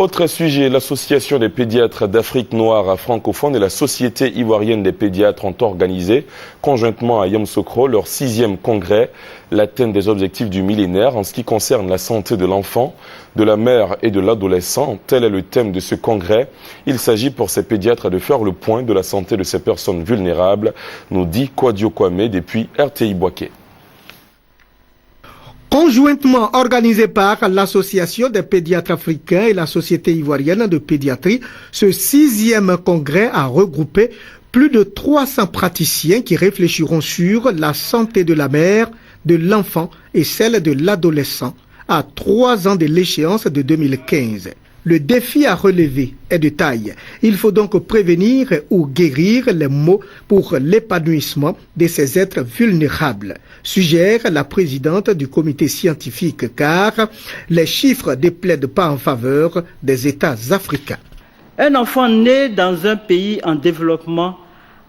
Autre sujet, l'Association des pédiatres d'Afrique noire francophone et la Société ivoirienne des pédiatres ont organisé, conjointement à Yamoussoukro, leur 6e congrès, l'atteinte des objectifs du millénaire en ce qui concerne la santé de l'enfant, de la mère et de l'adolescent. Tel est le thème de ce congrès. Il s'agit pour ces pédiatres de faire le point de la santé de ces personnes vulnérables, nous dit Kwadio Kwame depuis RTI Boaké. Conjointement organisé par l'Association des pédiatres africains et la Société ivoirienne de pédiatrie, ce 6e congrès a regroupé plus de 300 praticiens qui réfléchiront sur la santé de la mère, de l'enfant et celle de l'adolescent à 3 ans de l'échéance de 2015. Le défi à relever est de taille. Il faut donc prévenir ou guérir les maux pour l'épanouissement de ces êtres vulnérables, suggère la présidente du comité scientifique, car les chiffres ne plaident pas en faveur des États africains. Un enfant né dans un pays en développement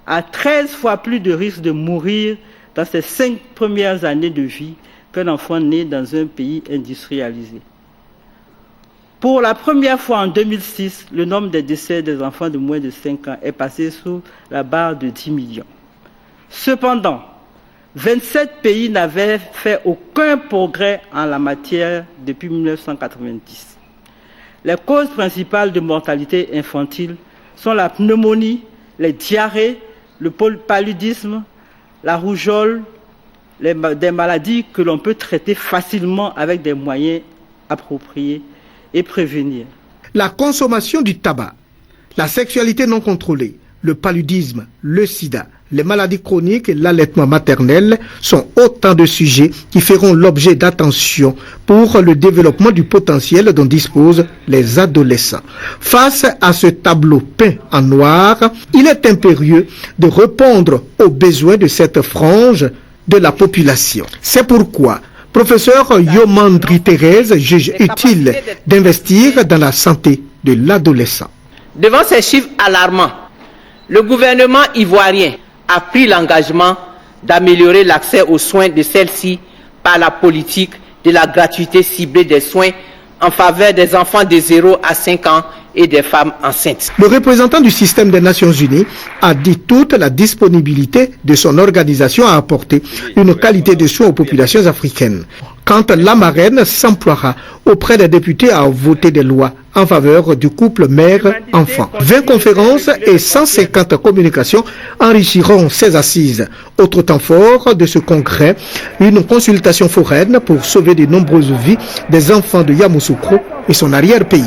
a 13 fois plus de risques de mourir dans ses 5 premières années de vie qu'un enfant né dans un pays industrialisé. Pour la première fois en 2006, le nombre des décès des enfants de moins de 5 ans est passé sous la barre de 10 millions. Cependant, 27 pays n'avaient fait aucun progrès en la matière depuis 1990. Les causes principales de mortalité infantile sont la pneumonie, les diarrhées, le paludisme, la rougeole, des maladies que l'on peut traiter facilement avec des moyens appropriés et prévenir. La consommation du tabac, la sexualité non contrôlée, le paludisme, le sida, les maladies chroniques et l'allaitement maternel sont autant de sujets qui feront l'objet d'attention pour le développement du potentiel dont disposent les adolescents. Face à ce tableau peint en noir, il est impérieux de répondre aux besoins de cette frange de la population. C'est pourquoi Professeur Yomandri Thérèse juge utile d'investir dans la santé de l'adolescent. Devant ces chiffres alarmants, le gouvernement ivoirien a pris l'engagement d'améliorer l'accès aux soins de celles-ci par la politique de la gratuité ciblée des soins en faveur des enfants de 0 à 5 ans et des femmes enceintes. Le représentant du système des Nations Unies a dit toute la disponibilité de son organisation à apporter une qualité de soins aux populations africaines. Quand la marraine s'emploiera auprès des députés à voter des lois en faveur du couple mère-enfant. 20 conférences et 150 communications enrichiront ces assises. Autre temps fort de ce congrès, une consultation foraine pour sauver de nombreuses vies des enfants de Yamoussoukro et son arrière-pays.